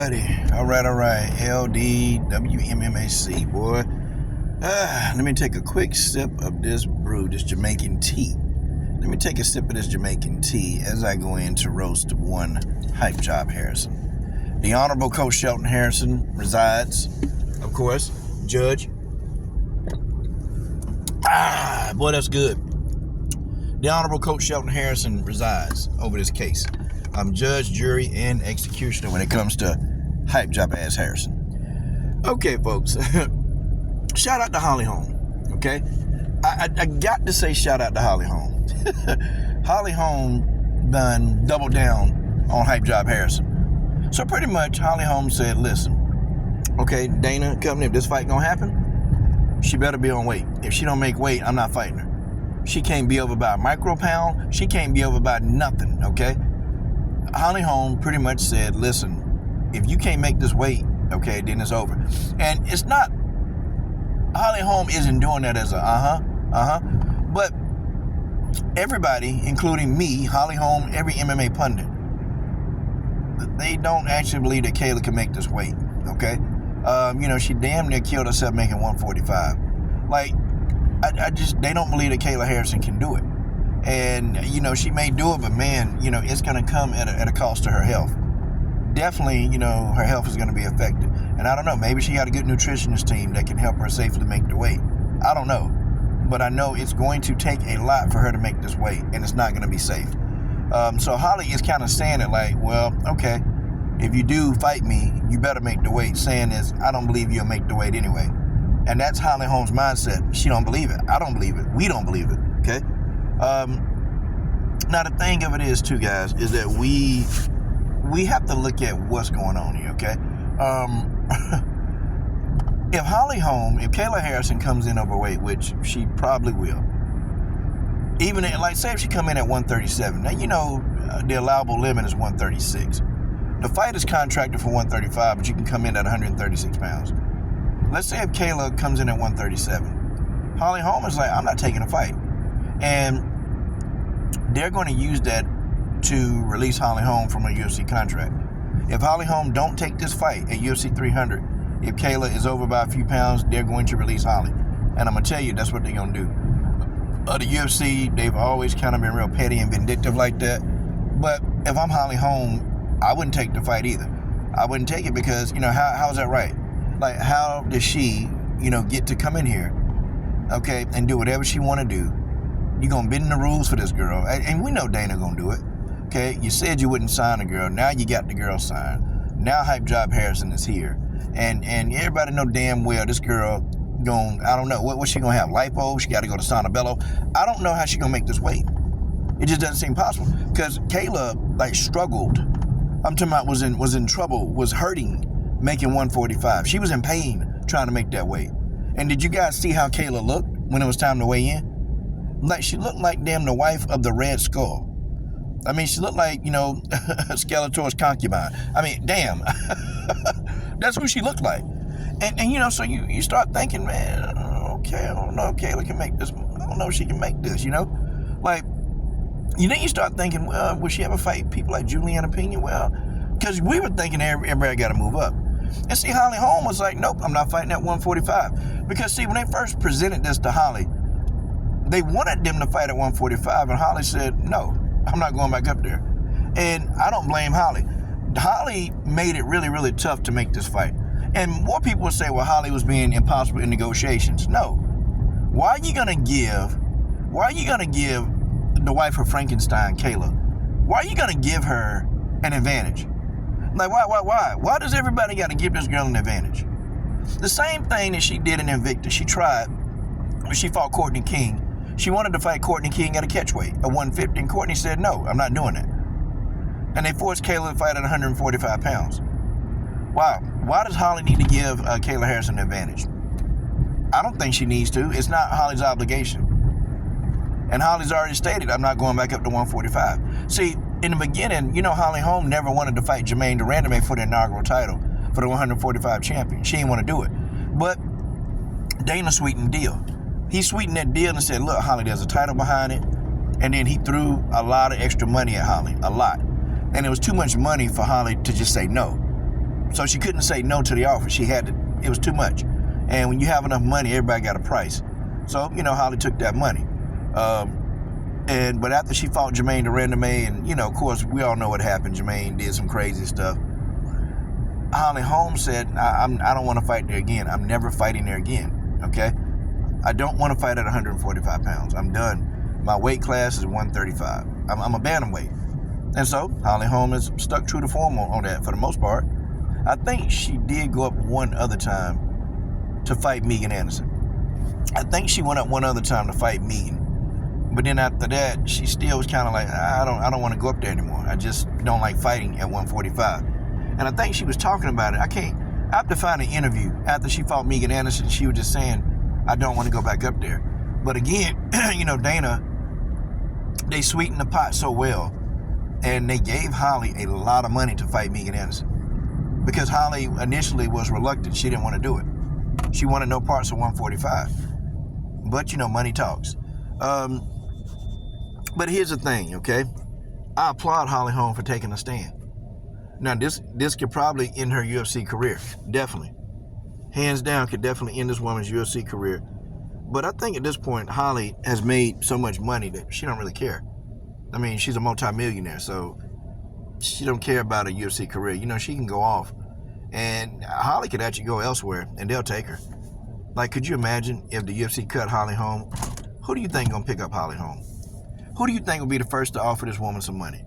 All right. LDWMMAC, boy. Let me take a quick sip of this brew, this Jamaican tea. Let me take a sip of this Jamaican tea as I go in to roast one Hype Job Harrison. The Honorable Coach Shelton Harrison resides, of course, Judge. Boy, that's good. The Honorable Coach Shelton Harrison resides over this case. I'm judge, jury, and executioner when it comes to Hype Job ass Harrison. Okay, folks. Shout out to Holly Holm. Okay? I got to say shout out to Holly Holm. Holly Holm done doubled down on Hype Job Harrison. So pretty much Holly Holm said, listen, okay, Dana Company, if this fight gonna happen, she better be on weight. If she don't make weight, I'm not fighting her. She can't be over by a micro pound. She can't be over by nothing, okay? Holly Holm pretty much said, listen, if you can't make this weight, okay, then it's over. And it's not, Holly Holm isn't doing that as a but everybody, including me, Holly Holm, every MMA pundit, they don't actually believe that Kayla can make this weight, okay? She damn near killed herself making 145. They don't believe that Kayla Harrison can do it. And, she may do it, but man, it's going to come at a cost to her health. Definitely, her health is going to be affected. And I don't know, maybe she got a good nutritionist team that can help her safely make the weight. I don't know. But I know it's going to take a lot for her to make this weight, and it's not going to be safe. So Holly is kind of saying it like, well, okay, if you do fight me, you better make the weight. Saying is, I don't believe you'll make the weight anyway. And that's Holly Holm's mindset. She don't believe it. I don't believe it. We don't believe it, okay? Now the thing of it is too, guys, is that we have to look at what's going on here, okay? If Kayla Harrison comes in overweight, which she probably will, even say if she come in at 137, now the allowable limit is 136. The fight is contracted for 135, but you can come in at 136 pounds. Let's say if Kayla comes in at 137, Holly Holm is like, I'm not taking a fight. And they're going to use that to release Holly Holm from a UFC contract. If Holly Holm don't take this fight at UFC 300, if Kayla is over by a few pounds, they're going to release Holly. And I'm going to tell you, that's what they're going to do. The UFC, they've always kind of been real petty and vindictive like that. But if I'm Holly Holm, I wouldn't take the fight either. I wouldn't take it because, how is that right? Like, how does she, get to come in here, okay, and do whatever she want to do? You're going to bend the rules for this girl. And we know Dana going to do it, okay? You said you wouldn't sign a girl. Now you got the girl signed. Now Hype Job Harrison is here. And everybody know damn well this girl I don't know, what's she going to have? Lipo? She got to go to Santabello? I don't know how she going to make this weight. It just doesn't seem possible. Because Kayla, struggled. I'm talking about was in trouble, was hurting, making 145. She was in pain trying to make that weight. And did you guys see how Kayla looked when it was time to weigh in? She looked like damn the wife of the Red Skull. I mean, she looked like, Skeletor's concubine. I mean, damn. That's who she looked like. And so you start thinking, man, okay, I don't know if Kayla can make this. I don't know if she can make this, Then you start thinking, well, will she ever fight people like Juliana Pena? Well, because we were thinking everybody got to move up. And see, Holly Holm was like, nope, I'm not fighting at 145. Because, see, when they first presented this to Holly, they wanted them to fight at 145, and Holly said, no, I'm not going back up there. And I don't blame Holly. Holly made it really, really tough to make this fight. And more people would say, well, Holly was being impossible in negotiations. No. Why are you going to give the wife of Frankenstein, Kayla, why are you going to give her an advantage? Like, why? Why does everybody got to give this girl an advantage? The same thing that she did in Invicta. She tried when she fought Courtney King. She wanted to fight Courtney King at a catchweight, at 150, and Courtney said, no, I'm not doing that. And they forced Kayla to fight at 145 pounds. Wow. Why does Holly need to give Kayla Harrison an advantage? I don't think she needs to. It's not Holly's obligation. And Holly's already stated, I'm not going back up to 145. See, in the beginning, Holly Holm never wanted to fight Jermaine Durandame for the inaugural title, for the 145 champion. She didn't want to do it. But Dana sweetened the deal. He sweetened that deal and said, look, Holly, there's a title behind it. And then he threw a lot of extra money at Holly, a lot. And it was too much money for Holly to just say no. So she couldn't say no to the offer. She had to, it was too much. And when you have enough money, everybody got a price. So, Holly took that money. But after she fought Jermaine Durandame, and, of course, we all know what happened. Jermaine did some crazy stuff. Holm said, I don't want to fight there again. I'm never fighting there again, okay? I don't want to fight at 145 pounds. I'm done. My weight class is 135. I'm a bantamweight. And so, Holm has stuck true to form on that for the most part. I think she did go up one other time to fight Megan Anderson. I think she went up one other time to fight Megan. But then after that, she still was kind of like, I don't want to go up there anymore. I just don't like fighting at 145. And I think she was talking about it. I have to find an interview after she fought Megan Anderson. She was just saying, I don't want to go back up there. But again, Dana, they sweetened the pot so well, and they gave Holly a lot of money to fight Megan Anderson, because Holly initially was reluctant. She didn't want to do it. She wanted no parts of 145. But, money talks. But here's the thing, okay? I applaud Holm for taking a stand. Now, this could probably end her UFC career. Definitely. Hands down, could definitely end this woman's UFC career. But I think at this point, Holly has made so much money that she don't really care. I mean, she's a multimillionaire, so she don't care about a UFC career. She can go off. And Holly could actually go elsewhere, and they'll take her. Like, could you imagine if the UFC cut Holm? Who do you think gonna pick up Holm? Who do you think will be the first to offer this woman some money?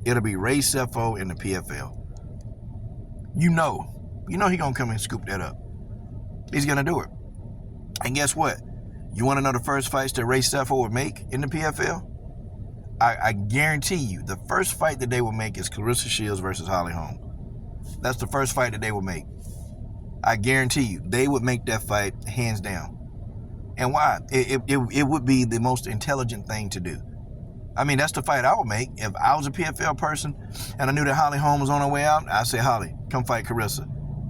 It'll be Ray Sefo in the PFL. You know he gonna come and scoop that up. He's gonna do it. And guess what? You want to know the first fights that Ray Sefo would make in the PFL? I guarantee you, the first fight that they will make is Clarissa Shields versus Holly Holm. That's the first fight that they will make. I guarantee you, they would make that fight hands down. And why? It would be the most intelligent thing to do. I mean, that's the fight I would make. If I was a PFL person and I knew that Holly Holm was on her way out, I'd say, Holly, come fight Clarissa.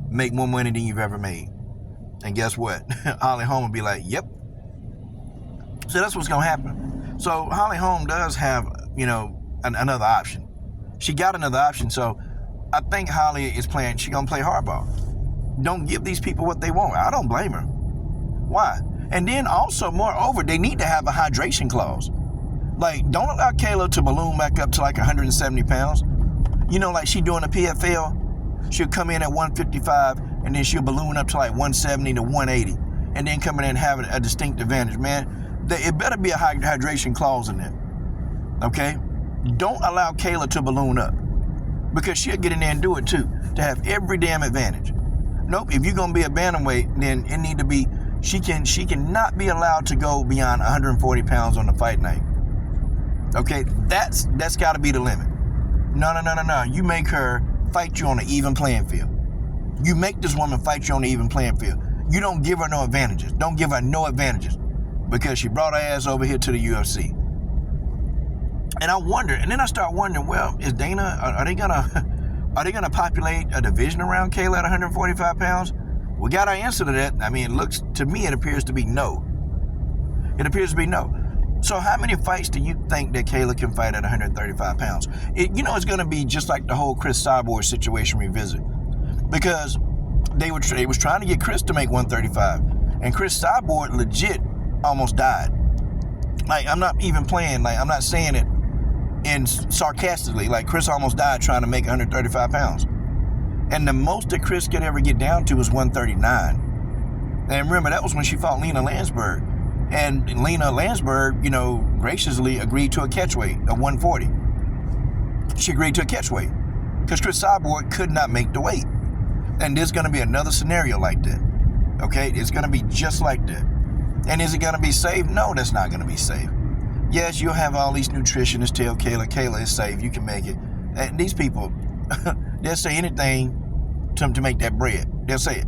Make more money than you've ever made. And guess what? Holly Holm would be like, yep. So that's what's going to happen. So Holly Holm does have, another option. She got another option. So I think Holly is playing, she's going to play hardball. Don't give these people what they want. I don't blame her. Why? And then also, moreover, they need to have a hydration clause. Like, don't allow Kayla to balloon back up to like 170 pounds. Like she doing a PFL, she'll come in at 155 and then she'll balloon up to like 170 to 180 and then come in and have a distinct advantage, man. It better be a hydration clause in there, okay? Don't allow Kayla to balloon up, because she'll get in there and do it too, to have every damn advantage. Nope, if you're going to be a bantamweight, then it need to be, she cannot be allowed to go beyond 140 pounds on the fight night. Okay, that's got to be the limit. No. You make her fight you on an even playing field. You make this woman fight you on an even playing field. You don't give her no advantages. Don't give her no advantages, because she brought her ass over here to the UFC. And I wonder, and then I start wondering, well, is Dana, are they gonna populate a division around Kayla at 145 pounds? We got our answer to that. I mean, it appears to be no. It appears to be no. So how many fights do you think that Kayla can fight at 135 pounds? It's going to be just like the whole Chris Cyborg situation revisit. Because they was trying to get Chris to make 135. And Chris Cyborg legit almost died. Like, I'm not even playing. Like, I'm not saying it sarcastically. Like, Chris almost died trying to make 135 pounds. And the most that Chris could ever get down to was 139. And remember, that was when she fought Lena Landsberg. And Lena Landsberg, graciously agreed to a catchweight of 140. She agreed to a catchweight because Chris Cyborg could not make the weight. And there's going to be another scenario like that. Okay? It's going to be just like that. And is it going to be safe? No, that's not going to be safe. Yes, you'll have all these nutritionists tell Kayla is safe, you can make it. And these people, they'll say anything to make that bread. They'll say it.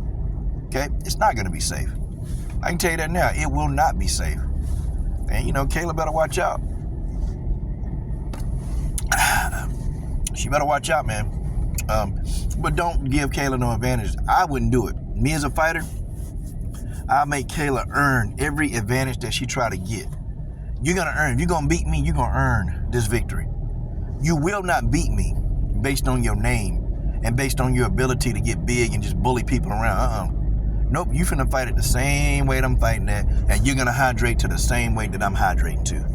Okay? It's not going to be safe. I can tell you that now. It will not be safe. And, Kayla better watch out. She better watch out, man. But don't give Kayla no advantage. I wouldn't do it. Me as a fighter, I'll make Kayla earn every advantage that she try to get. You're going to earn. If you're going to beat me, you're going to earn this victory. You will not beat me based on your name and based on your ability to get big and just bully people around. Nope, you finna fight it the same way that I'm fighting at, and you're gonna hydrate to the same way that I'm hydrating to.